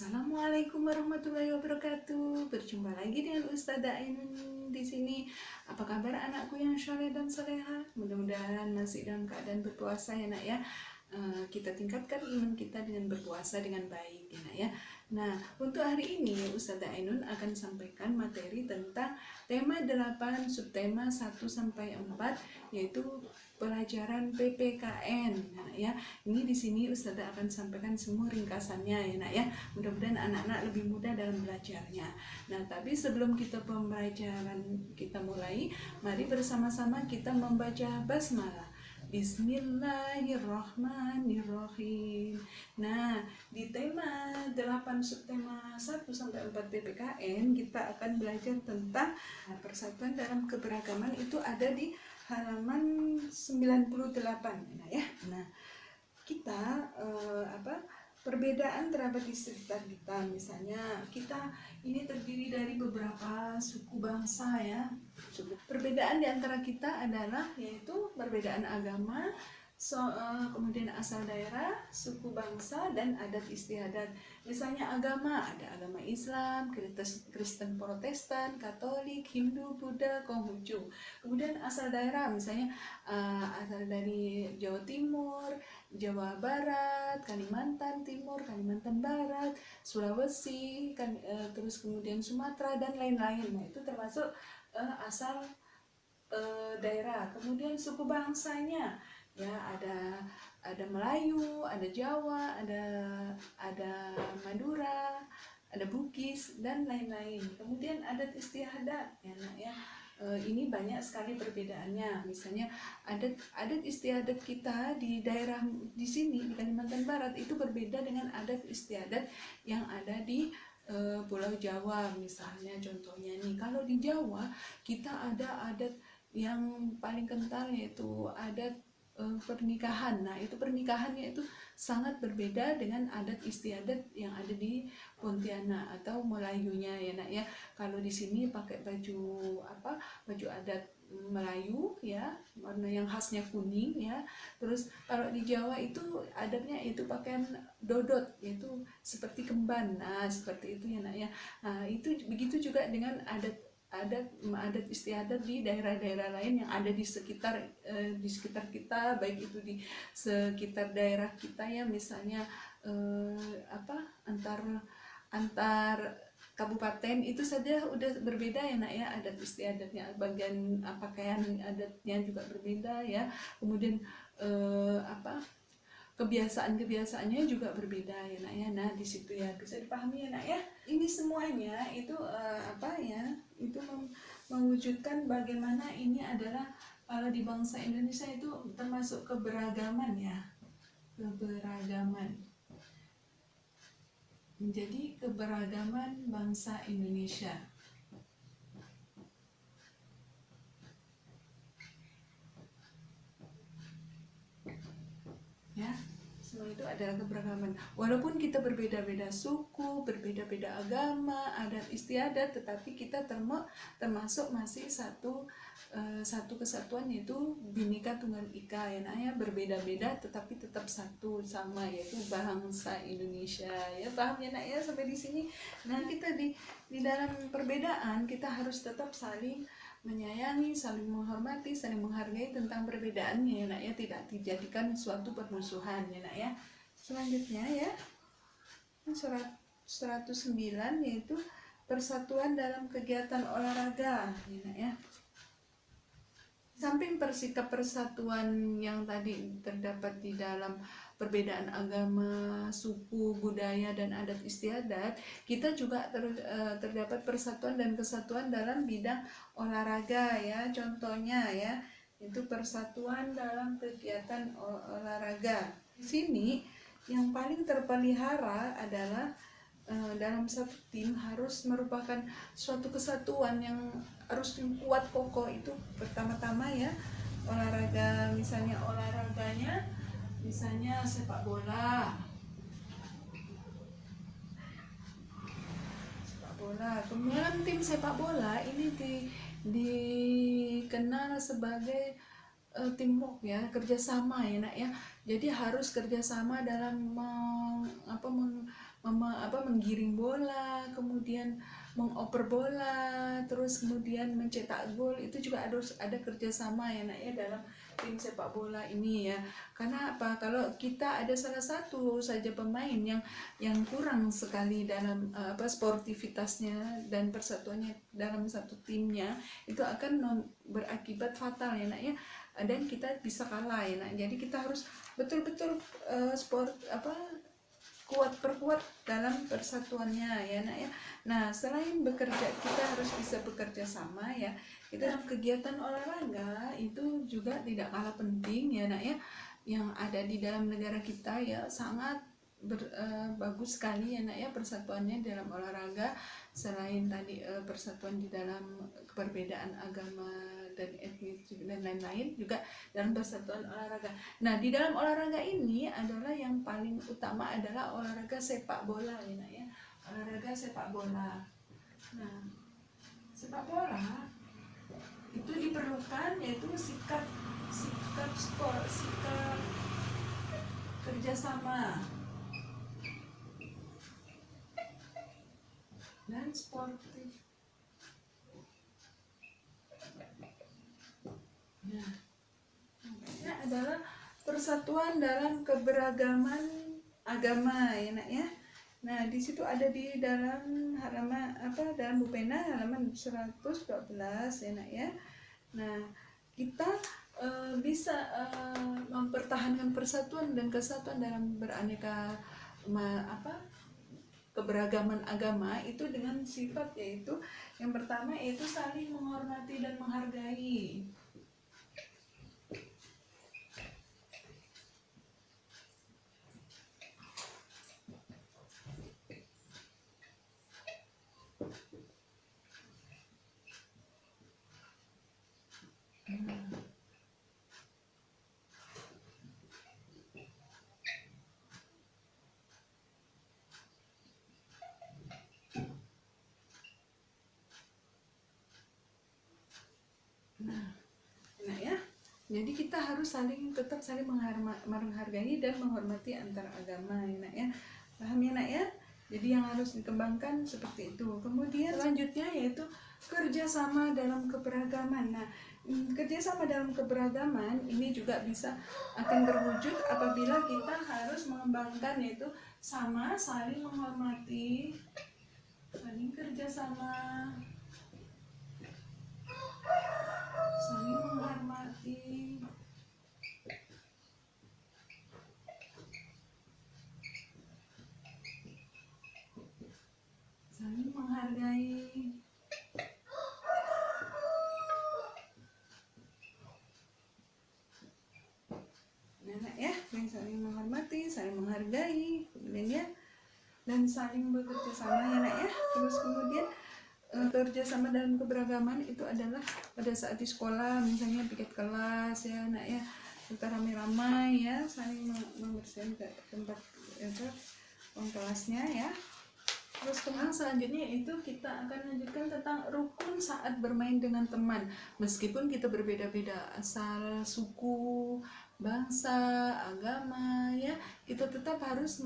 Assalamualaikum warahmatullahi wabarakatuh. Berjumpa lagi dengan Ustazah Ainun di sini. Apa kabar anakku yang soleh dan soleha? Mudah-mudahan masih dalam keadaan berpuasa ya nak ya. Kita tingkatkan iman kita dengan berpuasa dengan baik ya nak ya. Nah, untuk hari ini Ustazah Ainun akan sampaikan materi tentang tema 8 subtema 1 sampai 4 yaitu pelajaran PPKN ya nak ya. Ini di sini Ustazah akan sampaikan semua ringkasannya ya nak ya. Mudah-mudahan anak-anak lebih mudah dalam belajarnya. Nah, tapi sebelum kita pembelajaran kita mulai, mari bersama-sama kita membaca basmalah. Bismillahirrahmanirrahim. Nah, di tema 8 subtema 1 sampai 4 PPKN kita akan belajar tentang persatuan dalam keberagaman. Itu ada di halaman 98 ya. Nah, kita perbedaan terdapat di sekitar kita. Misalnya kita ini terdiri dari beberapa suku bangsa ya. Perbedaan di antara kita adalah yaitu perbedaan agama, kemudian asal daerah, suku bangsa, dan adat istiadat. Misalnya agama, ada agama Islam, Kristen Protestan, Katolik, Hindu, Buddha, Konghucu. Kemudian asal daerah, misalnya asal dari Jawa Timur, Jawa Barat, Kalimantan Timur, Kalimantan Barat, Sulawesi, terus kemudian Sumatera, dan lain-lain. Nah, itu termasuk asal daerah. Kemudian suku bangsanya ya ada Melayu, ada Jawa, ada Madura, ada Bugis, dan lain-lain. Kemudian adat istiadat ya nak ya. Ini banyak sekali perbedaannya. Misalnya adat istiadat kita di daerah di sini di Kalimantan Barat itu berbeda dengan adat istiadat yang ada di Pulau Jawa. Misalnya contohnya nih, kalau di Jawa kita ada adat yang paling kental yaitu adat pernikahan. Nah, itu pernikahannya itu sangat berbeda dengan adat istiadat yang ada di Pontianak atau Melayunya ya nak ya. Kalau di sini pakai baju adat Melayu ya, warna yang khasnya kuning ya. Terus kalau di Jawa itu adatnya itu pakaian dodot, yaitu seperti kemban. Nah, seperti itu ya nak ya. Nah, itu begitu juga dengan adat istiadat di daerah-daerah lain yang ada di sekitar kita, baik itu di sekitar daerah kita ya, misalnya antar kabupaten itu saja udah berbeda ya nak ya, adat istiadatnya, bagian pakaian adatnya juga berbeda ya. Kemudian kebiasaan-kebiasaannya juga berbeda ya nak ya. Nah, di situ ya bisa dipahami ya nak ya. Ini semuanya itu itu mewujudkan bagaimana ini adalah kalau di bangsa Indonesia itu termasuk keberagaman ya. Keberagaman. Menjadi keberagaman bangsa Indonesia. Ya, semua itu adalah keberagaman. Walaupun kita berbeda-beda suku, berbeda-beda agama, adat istiadat, tetapi kita termasuk masih satu kesatuan, yaitu Bhinneka Tunggal Ika ya nak ya. Berbeda-beda tetapi tetap satu sama, yaitu bangsa Indonesia ya. Paham ya nak ya sampai di sini? Nah, kita di dalam perbedaan kita harus tetap saling menyayangi, saling menghormati, saling menghargai tentang perbedaannya ya nak ya, tidak dijadikan suatu permusuhan ya nak ya. Selanjutnya ya, surat 109 yaitu persatuan dalam kegiatan olahraga ya nak ya. Samping bersikap persatuan yang tadi terdapat di dalam perbedaan agama, suku, budaya, dan adat istiadat, kita juga terdapat persatuan dan kesatuan dalam bidang olahraga ya. Contohnya ya, itu persatuan dalam kegiatan olahraga. Di sini yang paling terpelihara adalah dalam satu tim harus merupakan suatu kesatuan yang harus kuat kokoh. Itu pertama-tama ya, olahraga, misalnya olahraganya misalnya sepak bola. Kemudian tim sepak bola ini dikenal sebagai teamwork ya, kerjasama ya nak ya. Jadi harus kerjasama dalam menggiring bola, kemudian mengoper bola, terus kemudian mencetak gol, itu juga harus ada kerjasama ya nak ya dalam tim sepak bola ini ya. Karena apa? Kalau kita ada salah satu saja pemain yang kurang sekali dalam sportivitasnya dan persatuannya dalam satu timnya, itu akan berakibat fatal ya nak ya, dan kita bisa kalah ya nak. Jadi kita harus betul-betul perkuat dalam persatuannya ya nak ya. Nah, selain bekerja, kita harus bisa bekerja sama ya. Kita dalam kegiatan olahraga itu juga tidak kalah penting ya nak ya. Yang ada di dalam negara kita ya sangat bagus sekali ya nak ya persatuannya dalam olahraga. Selain tadi persatuan di dalam perbedaan agama dan etnis dan lain-lain, juga dalam persatuan olahraga. Nah, di dalam olahraga ini adalah yang paling utama adalah olahraga sepak bola ya nak ya. Olahraga sepak bola. Nah, sepak bola itu diperlukan yaitu sikap kerjasama dan sportif. Nah, ini adalah persatuan dalam keberagaman agama ya nak ya. Nah, di situ ada di dalam halaman dalam Bupena halaman 112 ya nak ya. Nah, kita bisa mempertahankan persatuan dan kesatuan dalam beraneka keberagaman agama itu dengan sifat, yaitu yang pertama yaitu saling menghormati dan menghargai. Nah ya, jadi kita harus tetap saling menghargai dan menghormati antar agama ya nak ya. Paham ya nak ya? Jadi yang harus dikembangkan seperti itu. Kemudian selanjutnya yaitu kerjasama dalam keberagaman. Nah, kerjasama dalam keberagaman ini juga akan terwujud apabila kita harus mengembangkan yaitu saling menghormati, saling kerjasama, saling menghormati, saling menghargai. Nah ya, yang saling menghormati, saling menghargai, kemudian ya, dan saling bekerja sama ya nak ya. Terus kemudian kerjasama dalam keberagaman itu adalah pada saat di sekolah, misalnya piket kelas ya nak ya, kita ramai-ramai ya saling membersihkan tempat ruang kelasnya ya. Terus selanjutnya itu kita akan lanjutkan tentang rukun saat bermain dengan teman. Meskipun kita berbeda-beda asal, suku, bangsa, agama ya, kita tetap harus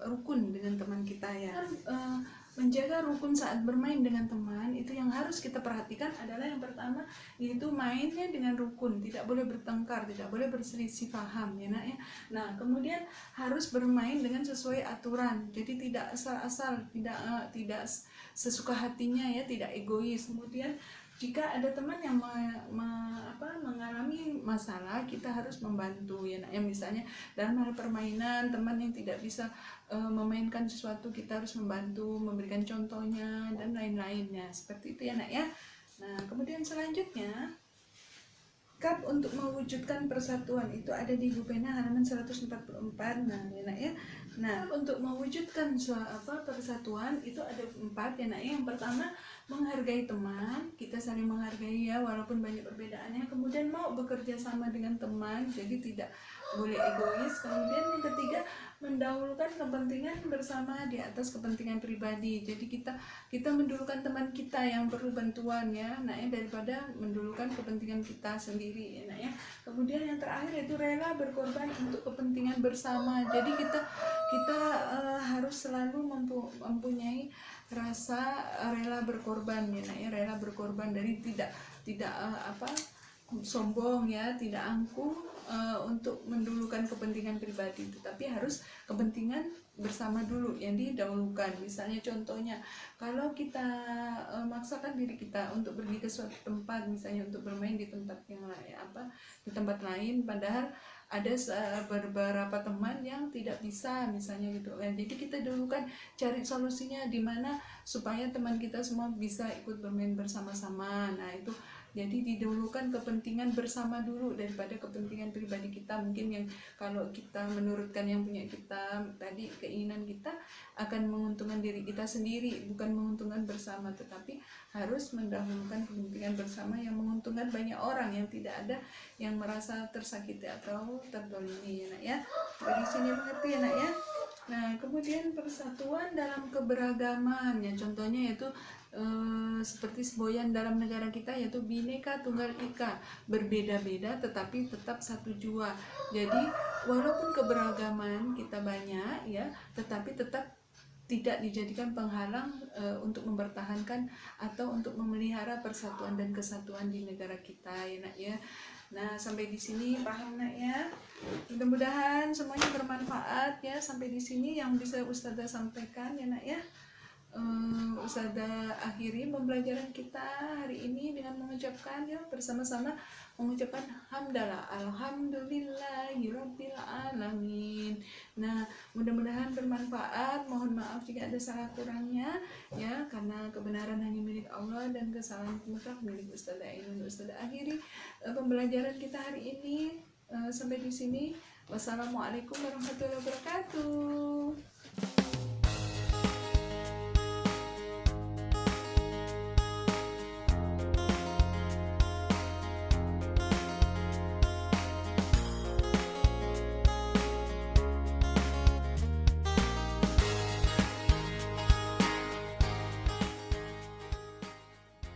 rukun dengan teman kita ya. Menjaga rukun saat bermain dengan teman itu yang harus kita perhatikan adalah yang pertama yaitu mainnya dengan rukun, tidak boleh bertengkar, tidak boleh berselisih paham ya nak ya. Nah, kemudian harus bermain dengan sesuai aturan, jadi tidak asal-asal, tidak sesuka hatinya ya, tidak egois. Kemudian jika ada teman yang mengalami masalah, kita harus membantu ya nak ya. Misalnya dalam hal permainan, teman yang tidak bisa memainkan sesuatu, kita harus membantu, memberikan contohnya dan lain-lainnya, seperti itu ya nak ya. Nah, kemudian selanjutnya sikap untuk mewujudkan persatuan itu ada di Bupena halaman 144. Nah ya nak ya. Nah, untuk mewujudkan persatuan itu ada 4 ya nak ya. Yang pertama menghargai teman, kita saling menghargai ya walaupun banyak perbedaannya. Kemudian mau bekerja sama dengan teman, jadi tidak boleh egois. Kemudian yang ketiga, mendahulukan kepentingan bersama di atas kepentingan pribadi. Jadi kita mendulukan teman kita yang perlu bantuan ya, nah ya, daripada mendulukan kepentingan kita sendiri ya, nah ya. Kemudian yang terakhir itu rela berkorban untuk kepentingan bersama. Jadi kita harus selalu mempunyai rasa rela berkorban ya, nah ya, rela berkorban dari tidak sombong ya, tidak angkuh untuk mendulukan kepentingan pribadi, tetapi harus kepentingan bersama dulu yang didahulukan. Misalnya contohnya, kalau kita maksakan diri kita untuk pergi ke suatu tempat, misalnya untuk bermain di tempat yang lain, di tempat lain, padahal ada beberapa teman yang tidak bisa misalnya gitu kan. Jadi kita dulukan cari solusinya di mana supaya teman kita semua bisa ikut bermain bersama-sama. Nah itu jadi didahulukan kepentingan bersama dulu daripada kepentingan pribadi kita. Mungkin yang kalau kita menurutkan yang punya kita tadi, keinginan kita akan menguntungkan diri kita sendiri, bukan menguntungkan bersama, tetapi harus mendahulukan kepentingan bersama yang menguntungkan banyak orang, yang tidak ada yang merasa tersakiti atau terdolimi ya nak ya. Dari sini mengerti ya nak ya. Nah kemudian persatuan dalam keberagaman ya, contohnya yaitu seperti semboyan dalam negara kita yaitu Bhinneka Tunggal Ika, berbeda-beda tetapi tetap satu jua. Jadi walaupun keberagaman kita banyak ya, tetapi tetap tidak dijadikan penghalang untuk mempertahankan atau untuk memelihara persatuan dan kesatuan di negara kita ya nak ya. Nah sampai di sini paham nak ya. Mudah-mudahan semuanya bermanfaat ya. Sampai di sini yang bisa Ustazah sampaikan ya nak ya. Ustazah akhiri pembelajaran kita hari ini dengan mengucapkan ya, bersama-sama mengucapkan hamdalah, alhamdulillahirabbil alamin. Nah mudah-mudahan bermanfaat. Mohon maaf jika ada salah kurangnya ya, karena kebenaran hanya milik Allah dan kesalahan mutlak milik Ustazah Ainun. Ustazah akhiri pembelajaran kita hari ini sampai di sini. Wassalamualaikum warahmatullahi wabarakatuh.